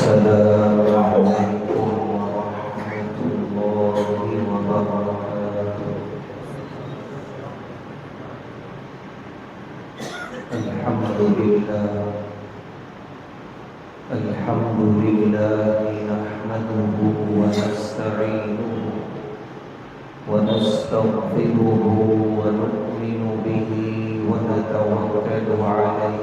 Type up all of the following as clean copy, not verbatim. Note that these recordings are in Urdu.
السلام عليكم ورحمة الله وبركاته. الحمد لله نحمده ونستعينه ونستغفره ونؤمن به ونتوكل عليه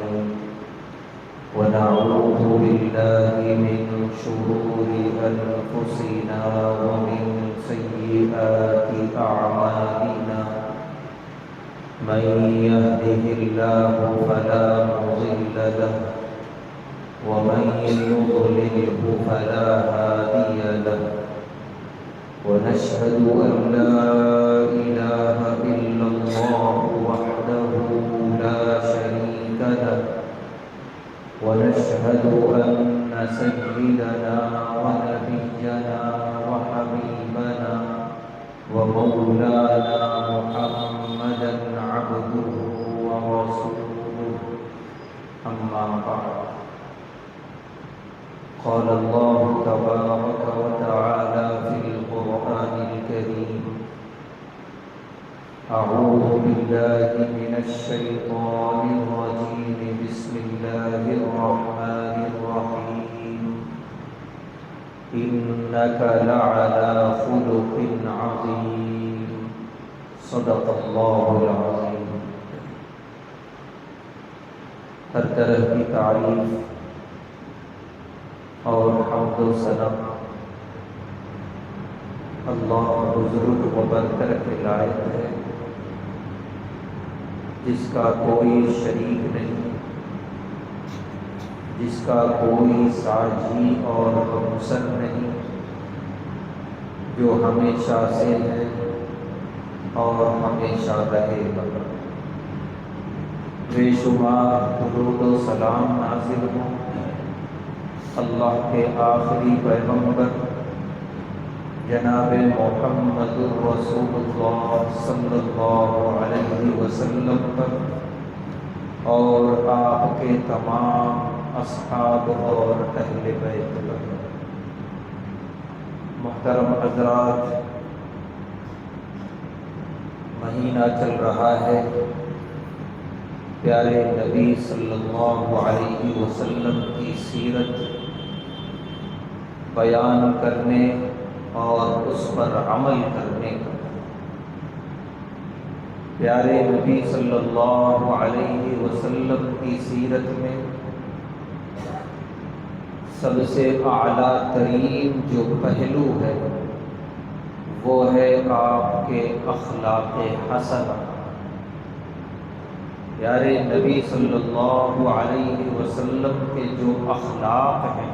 ونعوذ بالله من شرور أنفسنا ومن سيئات أعمالنا. من يهده الله فلا مضل له ومن يضلله فلا هادي له. ونشهد أن لا إله إلا الله وحده لا شريك له. ونشهد أن سيدنا ونبينا وحبيبنا ومولانا محمدا عبده ورسوله. أما بعد، قال الله تبارك وتعالى في القرآن الكريم: أعوذ بالله من الشيطان الرجيم. بسم الله الرحمن الرحيم. إنك لعلى خلق عظيم. صدق الله العظيم. ہر طرح کی تعریف اور حمد و ثنا اللہ بزرگ و برتر کے لائق ہے، جس کا کوئی شریک نہیں، جس کا کوئی ساجی اور ہمسر نہیں، جو ہمیشہ سے ہے اور ہمیشہ رہے گا۔ بے شمار درود و سلام نازل ہوں اللہ کے آخری پیغمبر جناب محمد رسول اللہ صلی اللہ علیہ وسلم پر اور آپ کے تمام اصحاب اور اہل بیت پر۔ محترم حضرات، مہینہ چل رہا ہے پیارے نبی صلی اللہ علیہ وسلم کی سیرت بیان کرنے اور اس پر عمل کرنے کا۔ پیارے نبی صلی اللہ علیہ وسلم کی سیرت میں سب سے اعلیٰ ترین جو پہلو ہے وہ ہے آپ کے اخلاق حسنہ۔ پیارے نبی صلی اللہ علیہ وسلم کے جو اخلاق ہیں،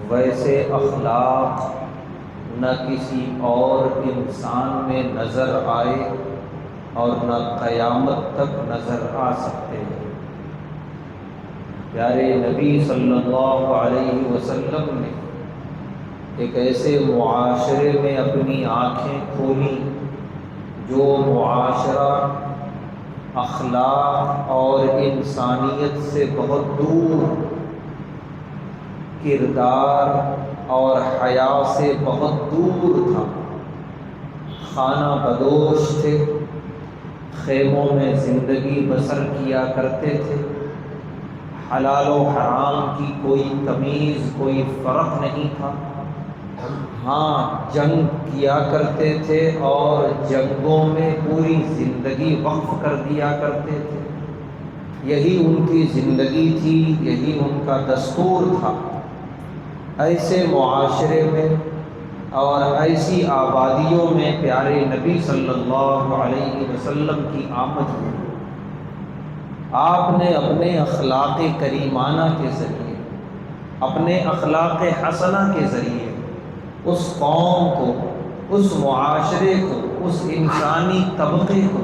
ویسے اخلاق نہ کسی اور انسان میں نظر آئے اور نہ قیامت تک نظر آ سکتے ہیں۔ پیارے نبی صلی اللہ علیہ وسلم نے ایک ایسے معاشرے میں اپنی آنکھیں کھولی جو معاشرہ اخلاق اور انسانیت سے بہت دور، کردار اور حیا سے بہت دور تھا۔ خانہ بدوش تھے، خیموں میں زندگی بسر کیا کرتے تھے، حلال و حرام کی کوئی تمیز، کوئی فرق نہیں تھا۔ ہاں، جنگ کیا کرتے تھے اور جنگوں میں پوری زندگی وقف کر دیا کرتے تھے۔ یہی ان کی زندگی تھی، یہی ان کا دستور تھا۔ ایسے معاشرے میں اور ایسی آبادیوں میں پیارے نبی صلی اللہ علیہ وسلم کی آمد ہوئی۔ آپ نے اپنے اخلاق کریمانہ کے ذریعے، اپنے اخلاق حسنہ کے ذریعے اس قوم کو، اس معاشرے کو، اس انسانی طبقے کو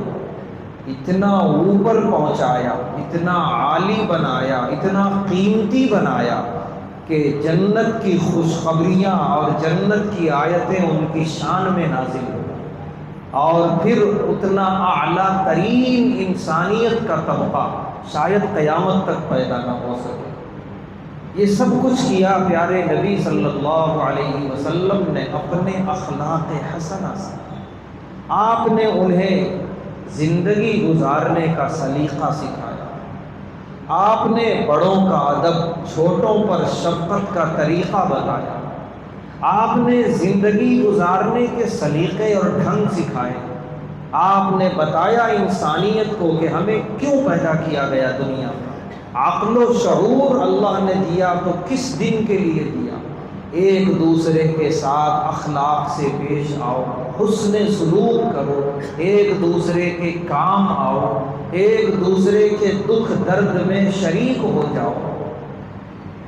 اتنا اوپر پہنچایا، اتنا عالی بنایا، اتنا قیمتی بنایا کہ جنت کی خوشخبریاں اور جنت کی آیتیں ان کی شان میں نازل ہوئیں، اور پھر اتنا اعلیٰ ترین انسانیت کا طبقہ شاید قیامت تک پیدا نہ ہو سکے۔ یہ سب کچھ کیا پیارے نبی صلی اللہ علیہ وسلم نے اپنے اخلاق حسنہ سے۔ آپ نے انہیں زندگی گزارنے کا سلیقہ سکھایا، آپ نے بڑوں کا ادب، چھوٹوں پر شفقت کا طریقہ بتایا، آپ نے زندگی گزارنے کے سلیقے اور ڈھنگ سکھائے، آپ نے بتایا انسانیت کو کہ ہمیں کیوں پیدا کیا گیا دنیا میں، عقل و شعور اللہ نے دیا تو کس دن کے لیے دیا، ایک دوسرے کے ساتھ اخلاق سے پیش آؤ، حسن سلوک کرو، ایک دوسرے کے کام آؤ، ایک دوسرے کے دکھ درد میں شریک ہو جاؤ،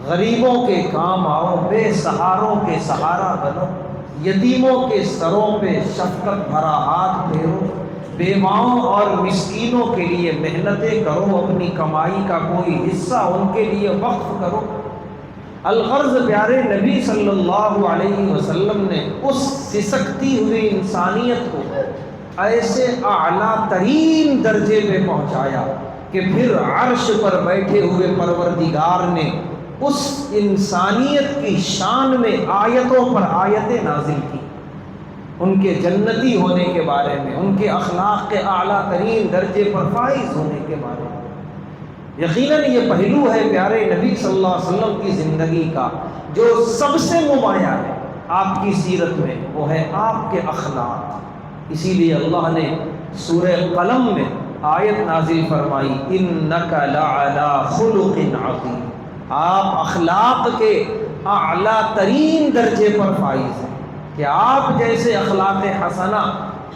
غریبوں کے کام آؤ، بے سہاروں کے سہارا بنو، یتیموں کے سروں پہ شفقت بھرا ہاتھ پھیرو، بیواؤں اور مسکینوں کے لیے محنتیں کرو، اپنی کمائی کا کوئی حصہ ان کے لیے وقف کرو۔ الغرض پیارے نبی صلی اللہ علیہ وسلم نے اس سسکتی ہوئی انسانیت کو ایسے اعلیٰ ترین درجے پہ پہنچایا کہ پھر عرش پر بیٹھے ہوئے پروردگار نے اس انسانیت کی شان میں آیتوں پر آیتیں نازل کی، ان کے جنتی ہونے کے بارے میں، ان کے اخلاق کے اعلیٰ ترین درجے پر فائز ہونے کے بارے میں۔ یقیناً یہ پہلو ہے پیارے نبی صلی اللہ علیہ وسلم کی زندگی کا جو سب سے نمایاں ہے آپ کی سیرت میں، وہ ہے آپ کے اخلاق۔ اسی لیے اللہ نے سورہ قلم میں آیت نازل فرمائی، اِنَّكَ لَعَلَىٰ خُلُقٍ عَظِيمٍ، آپ اخلاق کے اعلیٰ ترین درجے پر فائز ہیں کہ آپ جیسے اخلاق حسنہ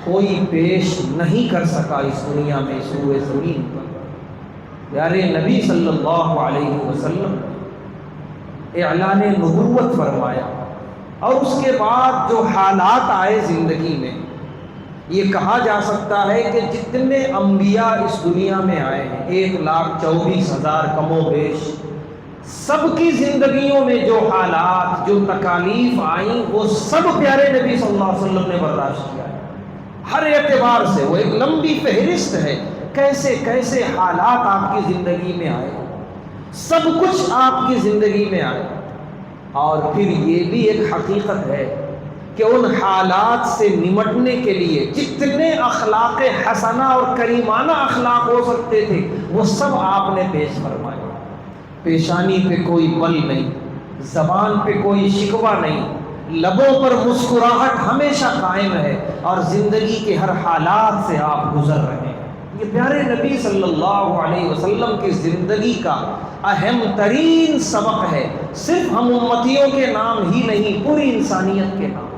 کوئی پیش نہیں کر سکا اس دنیا میں، اس روئے زمین پر۔ پیارے نبی صلی اللہ علیہ وسلم نے اعلان نبوت فرمایا، اور اس کے بعد جو حالات آئے زندگی میں، یہ کہا جا سکتا ہے کہ جتنے انبیاء اس دنیا میں آئے ہیں 1,24,000 کم و بیش، سب کی زندگیوں میں جو حالات، جو تکالیف آئیں، وہ سب پیارے نبی صلی اللہ علیہ وسلم نے برداشت کیا ہے۔ ہر اعتبار سے وہ ایک لمبی فہرست ہے، کیسے کیسے حالات آپ کی زندگی میں آئے، سب کچھ آپ کی زندگی میں آئے۔ اور پھر یہ بھی ایک حقیقت ہے کہ ان حالات سے نمٹنے کے لیے جتنے اخلاق حسنہ اور کریمانہ اخلاق ہو سکتے تھے وہ سب آپ نے پیش فرمائے۔ پیشانی پہ کوئی بل نہیں، زبان پہ کوئی شکوہ نہیں، لبوں پر مسکراہٹ ہمیشہ قائم ہے، اور زندگی کے ہر حالات سے آپ گزر رہے ہیں۔ یہ پیارے نبی صلی اللہ علیہ وسلم کی زندگی کا اہم ترین سبق ہے، صرف ہم امتیوں کے نام ہی نہیں، پوری انسانیت کے نام،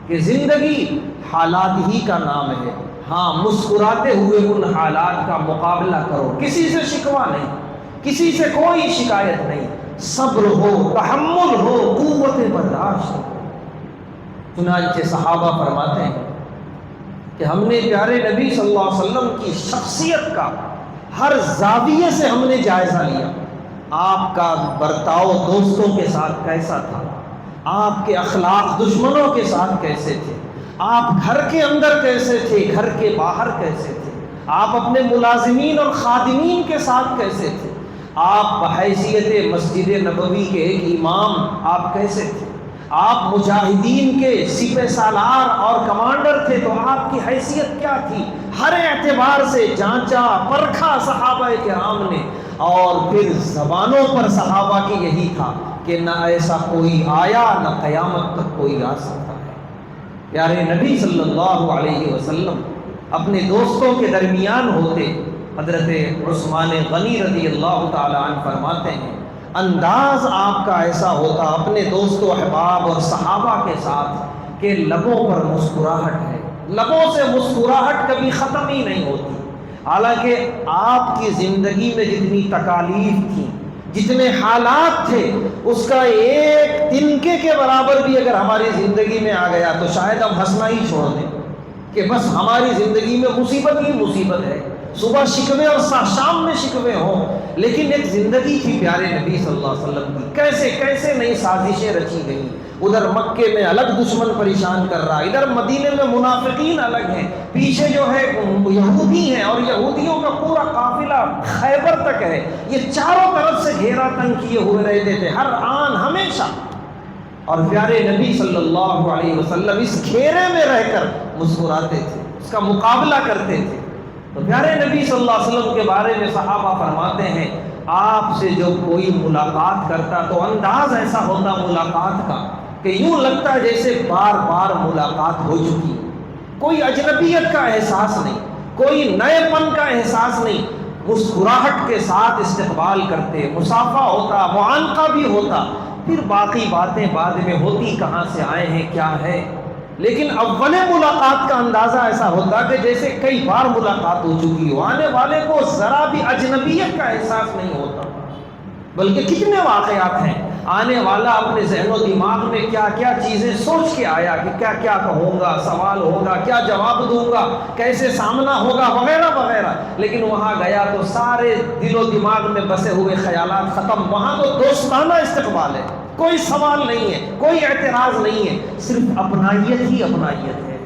کہ زندگی حالات ہی کا نام ہے۔ ہاں، مسکراتے ہوئے ان حالات کا مقابلہ کرو، کسی سے شکوہ نہیں، کسی سے کوئی شکایت نہیں، صبر ہو، تحمل ہو، قوت برداشت ہو۔ چنانچہ صحابہ فرماتے ہیں کہ ہم نے پیارے نبی صلی اللہ علیہ وسلم کی شخصیت کا ہر زاویے سے ہم نے جائزہ لیا۔ آپ کا برتاؤ دوستوں کے ساتھ کیسا تھا، آپ کے اخلاق دشمنوں کے ساتھ کیسے تھے، آپ گھر کے اندر کیسے تھے، گھر کے باہر کیسے تھے، آپ اپنے ملازمین اور خادمین کے ساتھ کیسے تھے، آپ بحیثیت مسجد نبوی کے ایک امام آپ کیسے تھے، آپ مجاہدین کے سپہ سالار اور کمانڈر تھے تو آپ کی حیثیت کیا تھی، ہر اعتبار سے جانچا پرکھا صحابہ کرام نے۔ اور پھر زبانوں پر صحابہ کی یہی تھا کہ نہ ایسا کوئی آیا، نہ قیامت تک کوئی آ سکتا ہے۔ پیارے نبی صلی اللہ علیہ وسلم اپنے دوستوں کے درمیان ہوتے، حضرت عثمان غنی رضی اللہ تعالی عنہ فرماتے ہیں، انداز آپ کا ایسا ہوتا اپنے دوست و احباب اور صحابہ کے ساتھ کہ لبوں پر مسکراہٹ ہے، لبوں سے مسکراہٹ کبھی ختم ہی نہیں ہوتی۔ حالانکہ آپ کی زندگی میں جتنی تکالیف تھیں، جتنے حالات تھے، اس کا ایک تنکے کے برابر بھی اگر ہماری زندگی میں آ گیا تو شاید ہم ہنسنا ہی چھوڑ دیں کہ بس ہماری زندگی میں مصیبت ہی مصیبت ہے، صبح شکوے اور شام میں شکوے ہوں، لیکن ایک زندگی تھی پیارے نبی صلی اللہ علیہ وسلم کی، کیسے کیسے نئی سازشیں رچی گئیں۔ ادھر مکے میں الگ دشمن پریشان کر رہا، ادھر مدینے میں منافقین الگ ہیں، پیچھے جو ہے یہودی ہیں، اور یہودیوں کا پورا قافلہ خیبر تک ہے، یہ چاروں طرف سے گھیرا تنگ کیے ہوئے رہتے تھے ہر آن ہمیشہ، اور پیارے نبی صلی اللہ علیہ وسلم اس گھیرے میں رہ کر مسکراتے تھے، اس کا مقابلہ کرتے تھے۔ تو پیارے نبی صلی اللہ علیہ وسلم کے بارے میں صحابہ فرماتے ہیں آپ سے جو کوئی ملاقات کرتا تو انداز ایسا ہوتا ملاقات کا کہ یوں لگتا جیسے بار بار ملاقات ہو چکی، کوئی اجنبیت کا احساس نہیں، کوئی نئے پن کا احساس نہیں، مسکراہٹ کے ساتھ استقبال کرتے، مصافحہ ہوتا، معانقہ بھی ہوتا، پھر باقی باتیں بعد میں ہوتی، کہاں سے آئے ہیں کیا ہے، لیکن اول ملاقات کا اندازہ ایسا ہوتا کہ جیسے کئی بار ملاقات ہو چکی ہو، آنے والے کو ذرا بھی اجنبیت کا احساس نہیں ہوتا، بلکہ کتنے واقعات ہیں، آنے والا اپنے ذہن و دماغ میں کیا کیا چیزیں سوچ کے آیا کہ کیا کیا کہوں گا، سوال ہوگا، کیا جواب دوں گا، کیسے سامنا ہوگا، وغیرہ وغیرہ، لیکن وہاں گیا تو سارے دل و دماغ میں بسے ہوئے خیالات ختم، وہاں تو دوستانہ استقبال ہے، کوئی سوال نہیں ہے، کوئی اعتراض نہیں ہے، صرف اپنائیت ہی اپنائیت ہے۔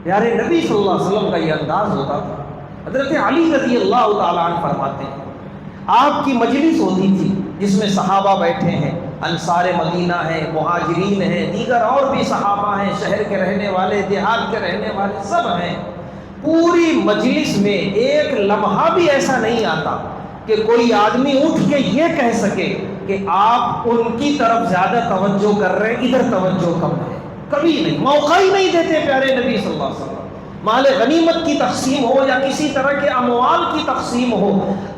پیارے نبی صلی اللہ علیہ وسلم کا یہ انداز ہوتا تھا۔ حضرت علی رضی اللہ تعالیٰ عنہ فرماتے ہیں آپ کی مجلس ہوتی تھی جس میں صحابہ بیٹھے ہیں، انصار مدینہ ہیں، مہاجرین ہیں، دیگر اور بھی صحابہ ہیں، شہر کے رہنے والے، دیہات کے رہنے والے سب ہیں، پوری مجلس میں ایک لمحہ بھی ایسا نہیں آتا کہ کوئی آدمی اٹھ کے یہ کہہ سکے کہ آپ ان کی طرف زیادہ توجہ کر رہے ہیں، ادھر توجہ کم ہے، کبھی نہیں، موقع ہی نہیں دیتے پیارے نبی صلی اللہ علیہ وسلم۔ مال غنیمت کی تقسیم ہو یا کسی طرح کے اموال کی تقسیم ہو،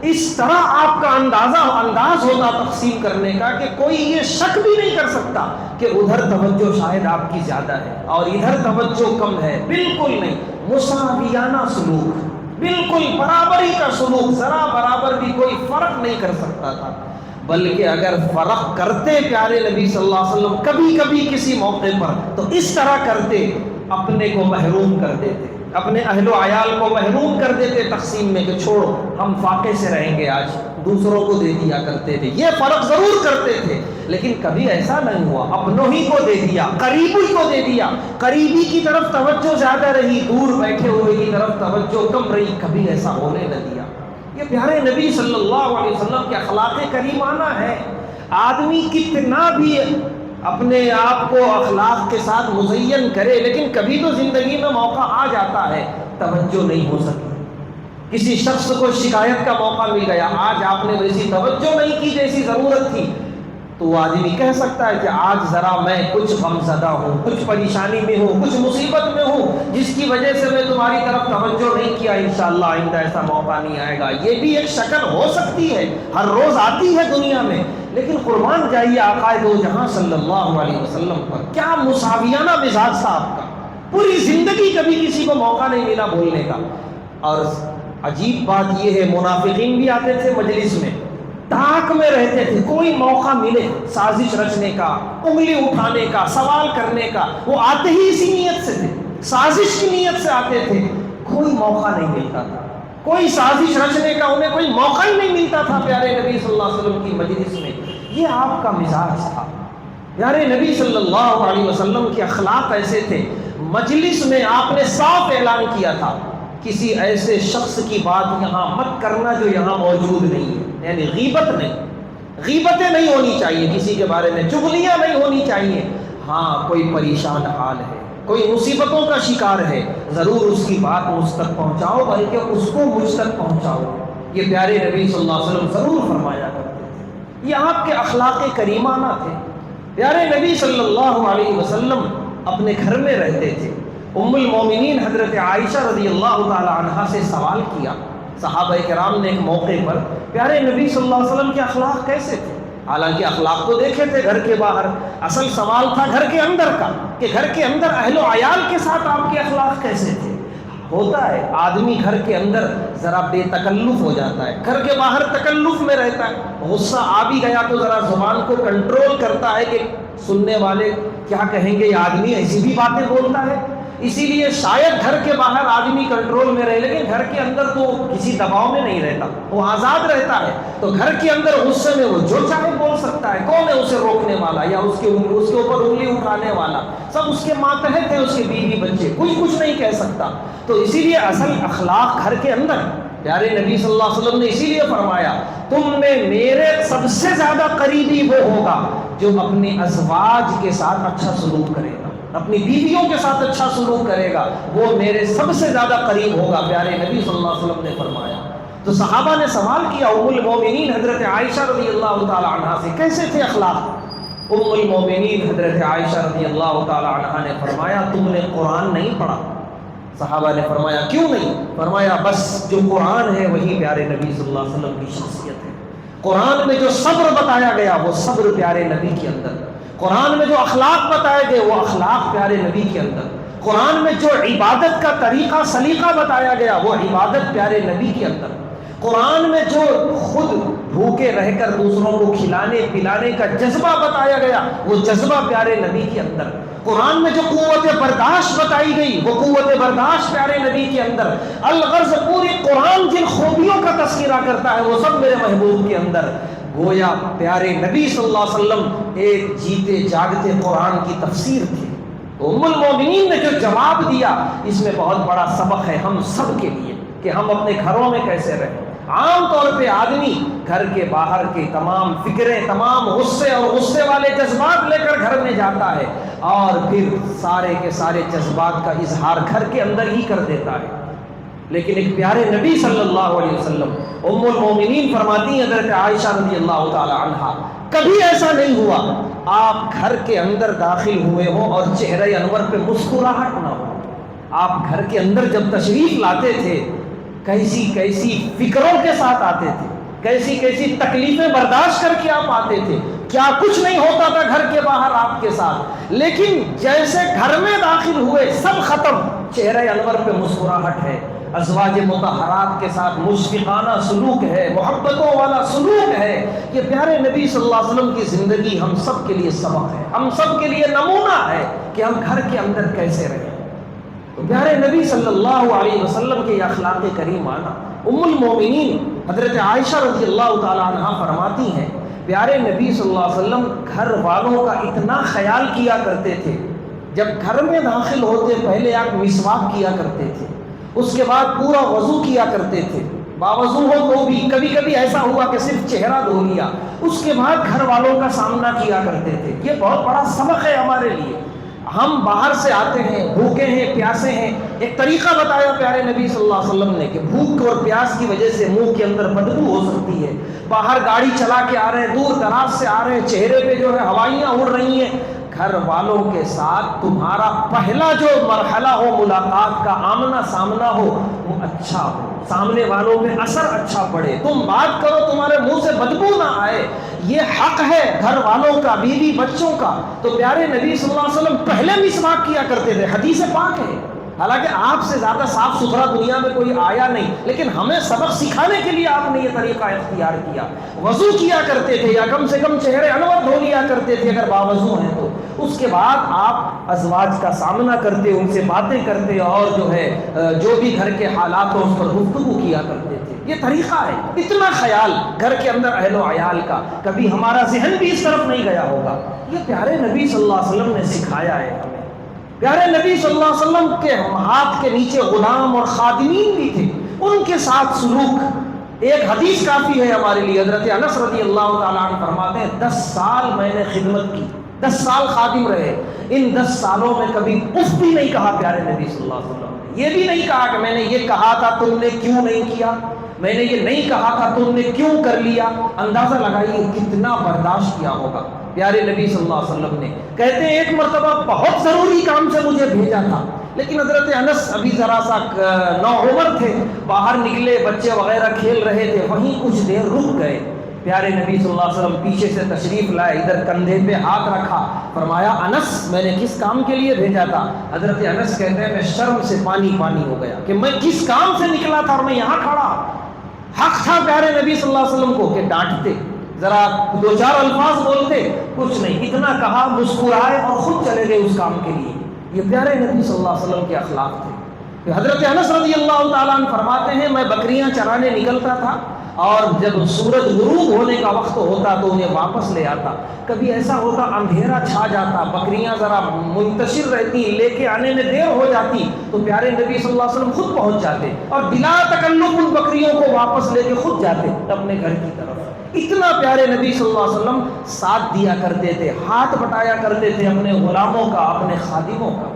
اس طرح آپ کا انداز ہوتا تقسیم کرنے کا کہ کوئی یہ شک بھی نہیں کر سکتا کہ ادھر توجہ شاید آپ کی زیادہ ہے اور ادھر توجہ کم ہے، بالکل نہیں، مساویانہ سلوک، بالکل برابری کا سلوک، ذرا برابر بھی کوئی فرق نہیں کر سکتا تھا، بلکہ اگر فرق کرتے پیارے نبی صلی اللہ علیہ وسلم کبھی کبھی کسی موقع پر تو اس طرح کرتے، اپنے کو محروم کر دیتے، اپنے اہل و عیال کو محروم کر دیتے تقسیم میں کہ چھوڑو ہم فاقے سے رہیں گے، آج دوسروں کو دے دیا کرتے تھے، یہ فرق ضرور کرتے تھے، لیکن کبھی ایسا نہیں ہوا اپنوں ہی کو دے دیا، قریبی کو دے دیا، قریبی کی طرف توجہ زیادہ رہی، دور بیٹھے ہوئے کی طرف توجہ کم رہی، کبھی ایسا ہونے نہ دیا۔ یہ پیارے نبی صلی اللہ علیہ وسلم کے اخلاق کریمانہ ہے۔ آدمی کتنا بھی اپنے آپ کو اخلاق کے ساتھ مزین کرے، لیکن کبھی تو زندگی میں موقع آ جاتا ہے توجہ نہیں ہو سکی، کسی شخص کو شکایت کا موقع مل گیا، آج آپ نے ویسی توجہ نہیں کی جیسی ضرورت تھی، تو وہ آدمی کہہ سکتا ہے کہ آج ذرا میں کچھ غمزدہ ہوں، کچھ پریشانی میں ہوں، کچھ مصیبت میں ہوں، جس کی وجہ سے میں تمہاری طرف توجہ نہیں کیا، انشاءاللہ آئندہ ایسا موقع نہیں آئے گا۔ یہ بھی ایک شکل ہو سکتی ہے، ہر روز آتی ہے دنیا میں، لیکن قربان جائیے آقا دو جہاں صلی اللہ علیہ وسلم پر، کیا مساویانہ مزاج تھا آپ کا، پوری زندگی کبھی کسی کو موقع نہیں ملا بولنے کا۔ اور عجیب بات یہ ہے منافقین بھی آتے تھے مجلس میں، تاک میں رہتے تھے، کوئی موقع ملے سازش رچنے کا، انگلی اٹھانے کا، سوال کرنے کا، وہ آتے ہی اسی نیت سے تھے، سازش کی نیت سے آتے تھے، کوئی موقع نہیں ملتا تھا، کوئی سازش رچنے کا انہیں کوئی موقع ہی نہیں ملتا تھا پیارے نبی صلی اللہ علیہ وسلم کی مجلس میں۔ یہ آپ کا مزاج تھا، پیارے نبی صلی اللہ علیہ وسلم کے اخلاق ایسے تھے۔ مجلس میں آپ نے صاف اعلان کیا تھا کسی ایسے شخص کی بات یہاں مت کرنا جو یہاں موجود نہیں ہے، یعنی غیبت نہیں، غیبتیں نہیں ہونی چاہیے کسی کے بارے میں، چغلیاں نہیں ہونی چاہیے۔ ہاں کوئی پریشان حال ہے، کوئی مصیبتوں کا شکار ہے، ضرور اس کی بات مجھ تک پہنچاؤ، بلکہ اس کو مجھ تک پہنچاؤ، یہ پیارے نبی صلی اللہ علیہ وسلم ضرور فرمایا کرتے تھے۔ یہ آپ کے اخلاق کریمانہ تھے۔ پیارے نبی صلی اللہ علیہ وسلم اپنے گھر میں رہتے تھے، ام المومنین حضرت عائشہ رضی اللہ تعالی عنہا سے سوال کیا صحابہ کرام نے ایک موقع پر، پیارے نبی صلی اللہ علیہ وسلم کے اخلاق کیسے تھے؟ حالانکہ اخلاق تو دیکھے تھے گھر کے باہر، اصل سوال تھا گھر کے اندر کا کہ گھر کے اندر اہل و عیال کے ساتھ آپ کے اخلاق کیسے تھے؟ ہوتا ہے آدمی گھر کے اندر ذرا بے تکلف ہو جاتا ہے، گھر کے باہر تکلف میں رہتا ہے، غصہ آ بھی گیا تو ذرا زبان کو کنٹرول کرتا ہے کہ سننے والے کیا کہیں گے، یہ آدمی ایسی بھی باتیں بولتا ہے، اسی لیے شاید گھر کے باہر آدمی کنٹرول میں رہے، لیکن گھر کے اندر تو کسی دباؤ میں نہیں رہتا، وہ آزاد رہتا ہے۔ تو گھر کے اندر غصے میں وہ جو چاہے بول سکتا ہے، کون ہے اسے روکنے والا یا اس کے اوپر انگلی اٹھانے والا؟ سب اس کے ماتحت ہیں، اس کے بیوی بچے، کوئی کچھ نہیں کہہ سکتا۔ تو اسی لیے اصل اخلاق گھر کے اندر، پیارے نبی صلی اللہ علیہ وسلم نے اسی لیے فرمایا تم میں میرے سب سے زیادہ قریبی وہ ہوگا جو اپنے ازواج کے ساتھ اچھا سلوک کرے گا، اپنی بیویوں کے ساتھ اچھا سلوک کرے گا، وہ میرے سب سے زیادہ قریب ہوگا، پیارے نبی صلی اللہ علیہ وسلم نے فرمایا۔ تو صحابہ نے سوال کیا ام المومنین حضرت عائشہ رضی اللہ تعالی عنہا سے، کیسے تھے اخلاق؟ ام المومنین حضرت عائشہ رضی اللہ تعالی عنہا نے فرمایا تم نے قرآن نہیں پڑھا؟ صحابہ نے فرمایا کیوں نہیں؟ فرمایا بس جو قرآن ہے وہی پیارے نبی صلی اللہ علیہ وسلم کی شخصیت ہے۔ قرآن میں جو صبر بتایا گیا وہ صبر پیارے نبی کے اندر، قرآن میں جو اخلاق بتائے گئے وہ اخلاق پیارے نبی کے اندر، قرآن میں جو عبادت کا طریقہ سلیقہ بتایا گیا وہ عبادت پیارے نبی کے اندر، قرآن میں جو خود بھوکے رہ کر دوسروں کو کھلانے پلانے کا جذبہ بتایا گیا وہ جذبہ پیارے نبی کے اندر، قرآن میں جو قوت برداشت بتائی گئی وہ قوت برداشت پیارے نبی کے اندر۔ الغرض پوری قرآن جن خوبیوں کا تذکرہ کرتا ہے وہ سب میرے محبوب کے اندر۔ گویا پیارے نبی صلی اللہ علیہ وسلم ایک جیتے جاگتے قرآن کی تفسیر تھے۔ ام المومنین نے جو جواب دیا اس میں بہت بڑا سبق ہے ہم سب کے لیے کہ ہم اپنے گھروں میں کیسے رہیں۔ عام طور پہ آدمی گھر کے باہر کے تمام فکریں، تمام غصے اور غصے والے جذبات لے کر گھر میں جاتا ہے اور پھر سارے کے سارے جذبات کا اظہار گھر کے اندر ہی کر دیتا ہے۔ لیکن ایک پیارے نبی صلی اللہ علیہ وسلم، ام المومنین فرماتی ہیں حضرت عائشہ رضی اللہ تعالی عنہا، کبھی ایسا نہیں ہوا آپ گھر کے اندر داخل ہوئے ہوں اور چہرہ انور پہ مسکراہٹ نہ ہو۔ آپ گھر کے اندر جب تشریف لاتے تھے کیسی کیسی فکروں کے ساتھ آتے تھے، کیسی کیسی تکلیفیں برداشت کر کے آپ آتے تھے، کیا کچھ نہیں ہوتا تھا گھر کے باہر آپ کے ساتھ، لیکن جیسے گھر میں داخل ہوئے سب ختم، چہرہ انور پہ مسکراہٹ ہے، ازواج مطہرات کے ساتھ مشفقانہ سلوک ہے، محبتوں والا سلوک ہے۔ یہ پیارے نبی صلی اللہ علیہ وسلم کی زندگی ہم سب کے لیے سبق ہے، ہم سب کے لیے نمونہ ہے کہ ہم گھر کے اندر کیسے رہیں۔ تو پیارے نبی صلی اللہ علیہ وسلم کے اخلاق کریمانہ، ام المومنین حضرت عائشہ رضی اللہ تعالی عنہا فرماتی ہیں پیارے نبی صلی اللہ علیہ وسلم گھر والوں کا اتنا خیال کیا کرتے تھے، جب گھر میں داخل ہوتے پہلے آپ مسواک کیا کرتے تھے، اس کے بعد پورا وضو کیا کرتے تھے، باوضو ہو تو بھی کبھی کبھی ایسا ہوا کہ صرف چہرہ دھو لیا، اس کے بعد گھر والوں کا سامنا کیا کرتے تھے۔ یہ بہت بڑا سبق ہے ہمارے لیے۔ ہم باہر سے آتے ہیں، بھوکے ہیں، پیاسے ہیں، ایک طریقہ بتایا پیارے نبی صلی اللہ علیہ وسلم نے کہ بھوک اور پیاس کی وجہ سے منہ کے اندر بدبو ہو سکتی ہے، باہر گاڑی چلا کے آ رہے ہیں، دور دراز سے آ رہے ہیں، چہرے پہ جو ہے ہوائیاں اڑ رہی ہیں، گھر والوں کے ساتھ تمہارا پہلا جو مرحلہ ہو ملاقات کا، آمنا سامنا ہو، وہ اچھا ہو، سامنے والوں میں اثر اچھا پڑے، تم بات کرو تمہارے منہ سے بدبو نہ آئے، یہ حق ہے گھر والوں کا، بیوی بچوں کا۔ تو پیارے نبی صلی اللہ علیہ وسلم پہلے مسواک کیا کرتے تھے، حدیث پاک ہے، حالانکہ آپ سے زیادہ صاف ستھرا دنیا میں کوئی آیا نہیں، لیکن ہمیں سبق سکھانے کے لیے آپ نے یہ طریقہ اختیار کیا۔ وضو کیا کرتے تھے یا کم سے کم چہرے انور دھو لیا کرتے تھے اگر باوضو ہیں تو، اس کے بعد آپ ازواج کا سامنا کرتے، ان سے باتیں کرتے اور جو ہے جو بھی گھر کے حالات ہو اس پر گفتگو کیا کرتے تھے۔ یہ طریقہ ہے، اتنا خیال گھر کے اندر اہل و عیال کا، کبھی ہمارا ذہن بھی اس طرف نہیں گیا ہوگا۔ یہ پیارے نبی صلی اللہ علیہ وسلم نے سکھایا ہے ہمیں۔ پیارے نبی صلی اللہ علیہ وسلم کے ہاتھ کے نیچے غلام اور خادمین بھی تھے، ان کے ساتھ سلوک، ایک حدیث کافی ہے ہمارے لیے، حضرت انس رضی اللہ تعالیٰ عنہ فرماتے ہیں 10 سال میں نے خدمت کی، 10 سال خادم رہے، ان 10 سالوں میں کبھی اف بھی نہیں کہا پیارے نبی صلی اللہ علیہ وسلم نے، یہ بھی نہیں کہا کہ میں نے یہ کہا تھا تم نے کیوں نہیں کیا، میں نے یہ نہیں کہا تھا تم نے کیوں کر لیا۔ اندازہ لگائیے کتنا برداشت کیا ہوگا پیارے نبی صلی اللہ علیہ وسلم نے۔ کہتے ہیں ایک مرتبہ بہت ضروری کام سے مجھے بھیجا تھا، لیکن حضرت انس ابھی ذرا سا نوعمر تھے، باہر نکلے، بچے وغیرہ کھیل رہے تھے، وہیں کچھ دیر رک گئے۔ پیارے نبی صلی اللہ علیہ وسلم پیچھے سے تشریف لائے، ادھر کندھے پہ ہاتھ رکھا، فرمایا انس میں نے کس کام کے لیے بھیجا تھا؟ حضرت انس کہتے ہیں میں شرم سے پانی پانی ہو گیا کہ میں کس کام سے نکلا تھا اور میں یہاں کھڑا۔ حق تھا پیارے نبی صلی اللہ علیہ وسلم کو کہ ڈانٹتے، ذرا 2-4 الفاظ بولتے، کچھ نہیں، اتنا کہا، مسکرائے اور خود چلے گئے اس کام کے لیے۔ یہ پیارے نبی صلی اللہ علیہ وسلم کے اخلاق تھے. حضرت انس رضی اللہ تعالیٰ عنہ فرماتے ہیں میں بکریاں چرانے نکلتا تھا اور جب سورج غروب ہونے کا وقت ہوتا تو انہیں واپس لے آتا. کبھی ایسا ہوتا اندھیرا چھا جاتا, بکریاں ذرا منتشر رہتی, لے کے آنے میں دیر ہو جاتی, تو پیارے نبی صلی اللہ علیہ وسلم خود پہنچ جاتے اور بلا تکلف ان بکریوں کو واپس لے کے خود جاتے اپنے گھر کی طرف. اتنا پیارے نبی صلی اللہ علیہ وسلم ساتھ دیا کرتے تھے, ہاتھ بٹایا کرتے تھے اپنے غلاموں کا, اپنے خادموں کا.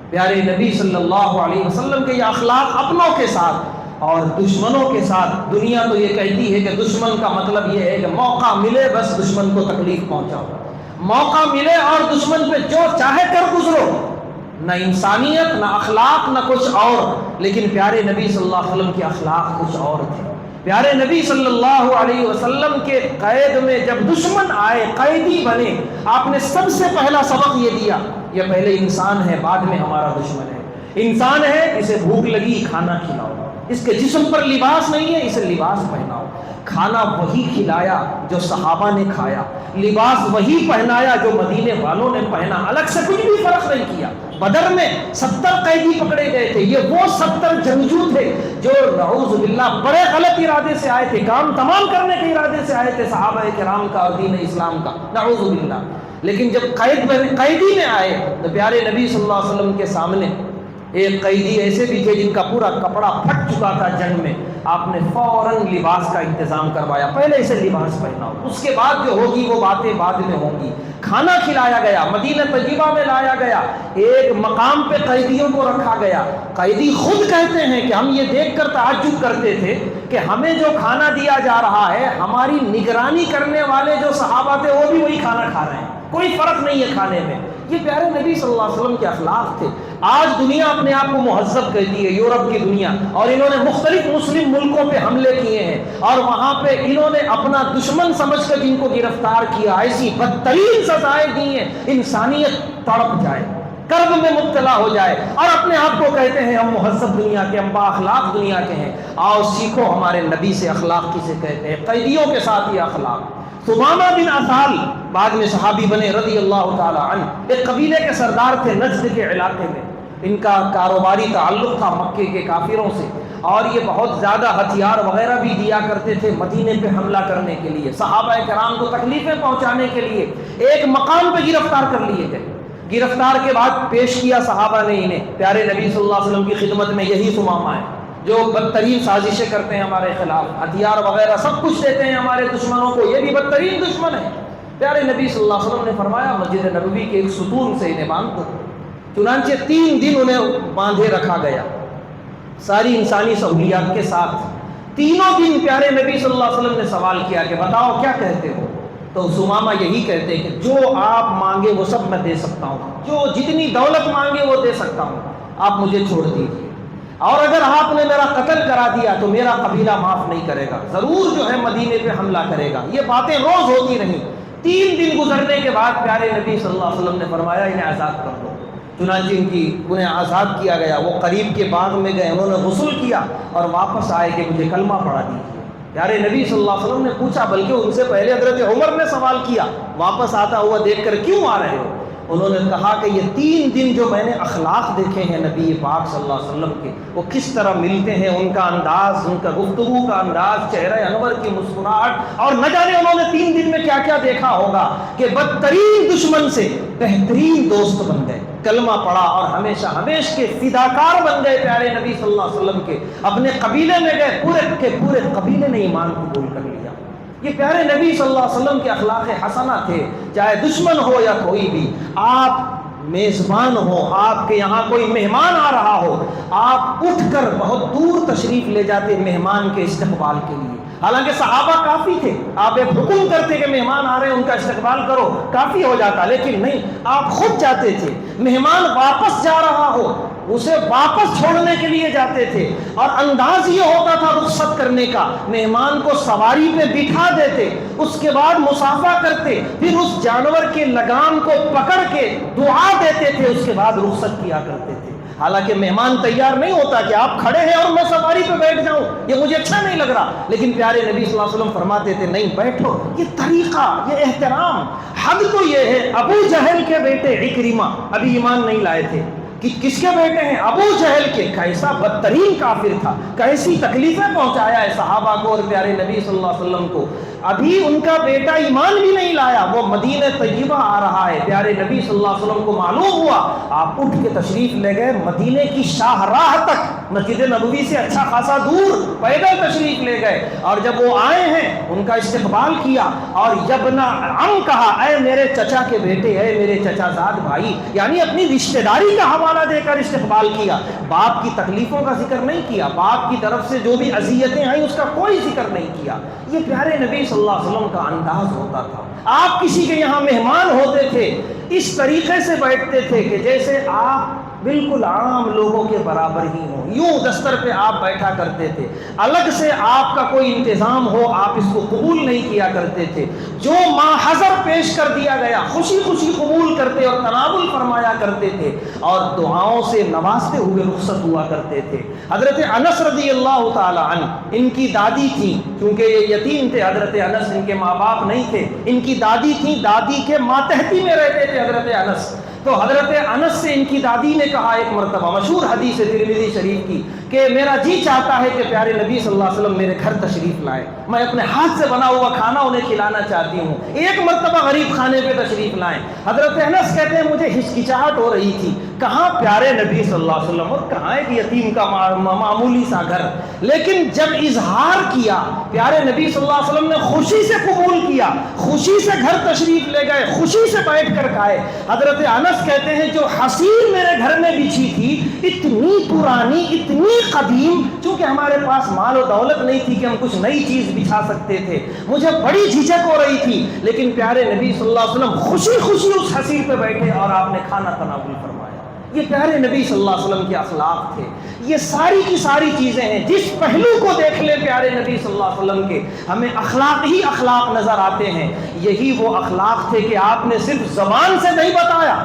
پیارے نبی صلی اللہ علیہ وسلم کے یہ اخلاق اپنوں کے ساتھ اور دشمنوں کے ساتھ. دنیا تو یہ کہتی ہے کہ دشمن کا مطلب یہ ہے کہ موقع ملے بس دشمن کو تکلیف پہنچاؤ, موقع ملے اور دشمن پہ جو چاہے کر گزرو, نہ انسانیت نہ اخلاق نہ کچھ اور. لیکن پیارے نبی صلی اللہ علیہ وسلم کے اخلاق کچھ اور تھے. پیارے نبی صلی اللہ علیہ وسلم کے قید میں جب دشمن آئے, قیدی بنے, آپ نے سب سے پہلا سبق یہ دیا, یہ پہلے انسان ہے بعد میں ہمارا دشمن ہے. انسان ہے, اسے بھوک لگی کھانا کھلاؤ, اس کے جسم پر لباس نہیں ہے اسے لباس پہناؤ. کھانا وہی کھلایا جو صحابہ نے کھایا, لباس وہی پہنایا جو مدینے والوں نے پہنا, الگ سے کچھ بھی فرق نہیں کیا. بدر میں 70 قیدی پکڑے گئے تھے, یہ وہ 70 جنگجو تھے جو نعوذ باللہ بڑے غلط ارادے سے آئے تھے, کام تمام کرنے کے ارادے سے آئے تھے صحابہ کرام کا اور دین اسلام کا, نعوذ باللہ. لیکن جب قیدی میں آئے تو پیارے نبی صلی اللہ علیہ وسلم کے سامنے ایک قیدی ایسے بھی تھے جن کا پورا کپڑا پھٹ چکا تھا جنگ میں. آپ نے فوراً لباس کا انتظام کروایا, پہلے اسے لباس پہناؤ, اس کے بعد جو ہوگی وہ باتیں بعد میں ہوں گی. کھانا کھلایا گیا, مدینہ طیبہ میں لایا گیا, ایک مقام پہ قیدیوں کو رکھا گیا. قیدی خود کہتے ہیں کہ ہم یہ دیکھ کر تعجب کرتے تھے کہ ہمیں جو کھانا دیا جا رہا ہے, ہماری نگرانی کرنے والے جو صحابہ تھے وہ بھی وہی کھانا کھا رہے ہیں, کوئی فرق نہیں ہے کھانے میں. یہ پیارے نبی صلی اللہ علیہ وسلم کے اخلاق تھے. آج دنیا اپنے آپ کو مہذب کہتی ہے, یورپ کی دنیا, اور انہوں نے مختلف مسلم ملکوں پہ حملے کیے ہیں اور وہاں پہ انہوں نے اپنا دشمن سمجھ کر جن کو گرفتار کیا ایسی بدترین سزائیں دی ہیں, انسانیت تڑپ جائے, کرب میں مبتلا ہو جائے, اور اپنے آپ کو کہتے ہیں ہم مہذب دنیا کے, ہم با اخلاق دنیا کے ہیں. آؤ سیکھو ہمارے نبی سے اخلاق کسے کہتے ہیں, قیدیوں کے ساتھ یہ اخلاق. ثمامہ بن اسال بعد میں صحابی بنے رضی اللہ تعالی عنہ, ایک قبیلے کے سردار تھے نجد کے علاقے میں. ان کا کاروباری تعلق تھا مکے کے کافروں سے, اور یہ بہت زیادہ ہتھیار وغیرہ بھی دیا کرتے تھے مدینے پہ حملہ کرنے کے لیے, صحابہ کرام کو تکلیفیں پہنچانے کے لیے. ایک مقام پہ گرفتار کر لیے گئے. گرفتار کے بعد پیش کیا صحابہ نے انہیں پیارے نبی صلی اللہ علیہ وسلم کی خدمت میں. یہی ثمامہ ہے جو بدترین سازشیں کرتے ہیں ہمارے خلاف, ہتھیار وغیرہ سب کچھ دیتے ہیں ہمارے دشمنوں کو, یہ بھی بدترین دشمن ہے. پیارے نبی صلی اللہ علیہ وسلم نے فرمایا مسجد نبوی کے ایک ستون سے انہیں باندھ دو. چنانچہ 3 دن انہیں باندھے رکھا گیا ساری انسانی سہولیات کے ساتھ. تینوں دن پیارے نبی صلی اللہ علیہ وسلم نے سوال کیا کہ بتاؤ کیا کہتے ہو؟ تو ثمامہ یہی کہتے ہیں کہ جو آپ مانگے وہ سب میں دے سکتا ہوں, جو جتنی دولت مانگے وہ دے سکتا ہوں, آپ مجھے چھوڑ دیجیے, اور اگر آپ نے میرا قتل کرا دیا تو میرا قبیلہ معاف نہیں کرے گا, ضرور جو ہے مدینے پہ حملہ کرے گا. یہ باتیں روز ہوتی رہیں. 3 دن گزرنے کے بعد پیارے نبی صلی اللہ علیہ وسلم نے فرمایا انہیں آزاد کر دو. چنانچہ انہیں آزاد کیا گیا. وہ قریب کے باغ میں گئے, انہوں نے غسل کیا اور واپس آئے کہ مجھے کلمہ پڑھا دیجیے. پیارے نبی صلی اللہ علیہ وسلم نے پوچھا, بلکہ ان سے پہلے حضرت عمر نے سوال کیا, واپس آتا ہوا دیکھ کر کیوں آ رہے ہو؟ انہوں نے کہا کہ یہ 3 دن جو میں نے اخلاق دیکھے ہیں نبی پاک صلی اللہ علیہ وسلم کے, وہ کس طرح ملتے ہیں, ان کا انداز, ان کا گفتگو کا انداز, چہرہ انور کی مسکراہٹ, اور نہ جانے انہوں نے 3 دن میں کیا کیا دیکھا ہوگا کہ بدترین دشمن سے بہترین دوست بن گئے, کلمہ پڑھا اور ہمیشہ ہمیشہ کے فداکار بن گئے پیارے نبی صلی اللہ علیہ وسلم کے. اپنے قبیلے میں گئے, پورے کے پورے قبیلے نے ایمان قبول کر لیا. یہ پیارے نبی صلی اللہ علیہ وسلم کے اخلاق حسنہ تھے. چاہے دشمن ہو یا کوئی بھی, آپ میزبان ہو, آپ کے یہاں کوئی مہمان آ رہا ہو, آپ اٹھ کر بہت دور تشریف لے جاتے مہمان کے استقبال کے لیے. حالانکہ صحابہ کافی تھے, آپ ایک حکم کرتے کہ مہمان آ رہے ہیں ان کا استقبال کرو, کافی ہو جاتا, لیکن نہیں, آپ خود جاتے تھے. مہمان واپس جا رہا ہو اسے واپس چھوڑنے کے لیے جاتے تھے, اور انداز یہ ہوتا تھا رخصت کرنے کا, مہمان کو سواری پہ بٹھا دیتے, اس کے بعد مصافحہ کرتے, پھر اس جانور کے لگام کو پکڑ کے دعا دیتے تھے, اس کے بعد رخصت کیا کرتے تھے. حالانکہ مہمان تیار نہیں ہوتا کہ آپ کھڑے ہیں اور میں سواری پہ بیٹھ جاؤں, یہ مجھے اچھا نہیں لگ رہا, لیکن پیارے نبی صلی اللہ علیہ وسلم فرماتے تھے نہیں بیٹھو. یہ طریقہ, یہ احترام. حد تو یہ ہے, ابو جہل کے بیٹے عکرمہ ابھی ایمان نہیں لائے تھے, کس کے بیٹے ہیں؟ ابو جہل کے۔ کیسا بدترین کافر تھا، کیسی تکلیفیں پہنچایا ہے صحابہ کو اور پیارے نبی صلی اللہ علیہ وسلم کو۔ ابھی ان کا بیٹا ایمان بھی نہیں لایا، وہ مدینہ طیبہ آ رہا ہے، پیارے نبی صلی اللہ علیہ وسلم کو معلوم ہوا، آپ اٹھ کے تشریف لے گئے مدینے کی شاہراہ تک، مسجد نبوی سے اچھا خاصا دور پیدل تشریف لے گئے، اور جب وہ آئے ہیں ان کا استقبال کیا، اور یبنا عم کہا، اے میرے چچا کے بیٹے، اے میرے چچا زاد بھائی، یعنی اپنی رشتہ داری کا حوالہ دے کر استقبال کیا۔ باپ کی تکلیفوں کا ذکر نہیں کیا، باپ کی طرف سے جو بھی اذیتیں آئیں اس کا کوئی ذکر نہیں کیا۔ یہ پیارے نبی صلی اللہ علیہ وسلم کا انداز ہوتا تھا۔ آپ کسی کے یہاں مہمان ہوتے تھے، اس طریقے سے بیٹھتے تھے کہ جیسے آپ بالکل عام لوگوں کے برابر ہی ہوں، یوں دستر پہ آپ بیٹھا کرتے تھے، الگ سے آپ کا کوئی انتظام ہو آپ اس کو قبول نہیں کیا کرتے تھے، جو ماحضر پیش کر دیا گیا خوشی خوشی قبول کرتے اور تناول فرمایا کرتے تھے، اور دعاؤں سے نوازتے ہوئے رخصت ہوا کرتے تھے۔ حضرت انس رضی اللہ تعالی عنہ، ان کی دادی تھیں، کیونکہ یہ یتیم تھے حضرت انس، ان کے ماں باپ نہیں تھے، ان کی دادی تھیں، دادی کے ماتحتی میں رہتے تھے حضرت انس۔ تو حضرت انس سے ان کی دادی نے کہا ایک مرتبہ، مشہور حدیث ہے ترمذی شریف کی، کہ میرا جی چاہتا ہے کہ پیارے نبی صلی اللہ علیہ وسلم میرے گھر تشریف لائیں، میں اپنے ہاتھ سے بنا ہوا کھانا انہیں کھلانا چاہتی ہوں، ایک مرتبہ غریب خانے پہ تشریف لائیں۔ حضرت انس کہتے ہیں مجھے ہچکچاہٹ ہو رہی تھی، کہاں پیارے نبی صلی اللہ علیہ وسلم اور کہاں ایک یتیم کا معمولی سا گھر، لیکن جب اظہار کیا پیارے نبی صلی اللہ علیہ وسلم نے خوشی سے قبول کیا، خوشی سے گھر تشریف لے گئے، خوشی سے بیٹھ کر کھائے۔ حضرت انس کہتے ہیں جو حصیر میرے گھر میں بچھی تھی، اتنی پرانی اتنی قدیم، چونکہ ہمارے پاس مال و دولت نہیں تھی کہ ہم کچھ نئی چیز بچھا سکتے تھے، مجھے بڑی جھجک ہو رہی تھی، لیکن پیارے نبی صلی اللہ علیہ وسلم خوشی خوشی اس حصیر پہ بیٹھے اور آپ نے کھانا تناول فرمایا۔ یہ پیارے نبی صلی اللہ علیہ وسلم کے اخلاق تھے۔ یہ ساری کی ساری چیزیں ہیں، جس پہلو کو دیکھ لیں پیارے نبی صلی اللہ علیہ وسلم کے، ہمیں اخلاق ہی اخلاق نظر آتے ہیں۔ یہی وہ اخلاق تھے کہ آپ نے صرف زبان سے نہیں بتایا،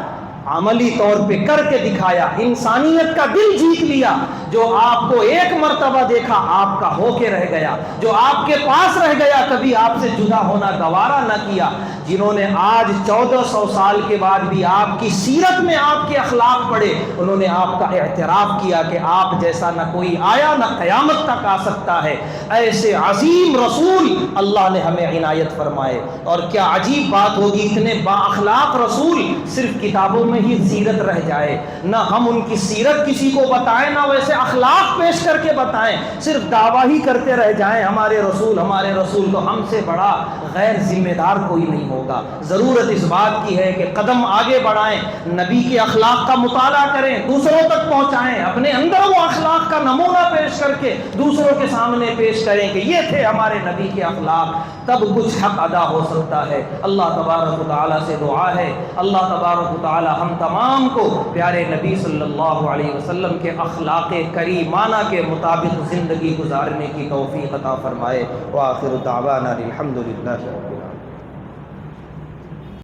عملی طور پہ کر کے دکھایا، انسانیت کا دل جیت لیا۔ جو آپ کو ایک مرتبہ دیکھا آپ کا ہو کے رہ گیا، جو آپ کے پاس رہ گیا کبھی آپ سے جدا ہونا گوارا نہ کیا، جنہوں نے آج 1400 سال کے بعد بھی آپ کی سیرت میں آپ کے اخلاق پڑھے، انہوں نے آپ کا اعتراف کیا کہ آپ جیسا نہ کوئی آیا نہ قیامت تک آ سکتا ہے۔ ایسے عظیم رسول اللہ نے ہمیں عنایت فرمائے، اور کیا عجیب بات ہوگی اتنے با اخلاق رسول صرف کتابوں میں ہی سیرت رہ جائے، نہ ہم ان کی سیرت کسی کو بتائیں، نہ ویسے اخلاق پیش کر کے بتائیں، صرف دعویٰ ہی کرتے رہ جائیں ہمارے رسول ہمارے رسول، تو ہم سے بڑا غیر ذمہ دار کوئی نہیں ہوگا۔ ضرورت اس بات کی ہے کہ قدم آگے بڑھائیں، نبی کے اخلاق کا مطالعہ کریں، دوسروں تک پہنچائیں، اپنے اندر وہ اخلاق کا نمونہ پیش کر کے دوسروں کے سامنے پیش کریں کہ یہ تھے ہمارے نبی کے اخلاق، تب کچھ حق ادا ہو سکتا ہے۔ اللہ تبارک و تعالیٰ سے دعا ہے اللہ تبارک و تعالیٰ ہم تمام کو پیارے نبی صلی اللہ علیہ وسلم کے اخلاق کریمانہ کے مطابق زندگی گزارنے کی توفیق عطا فرمائے۔ وآخر دعوانا الحمد للہ۔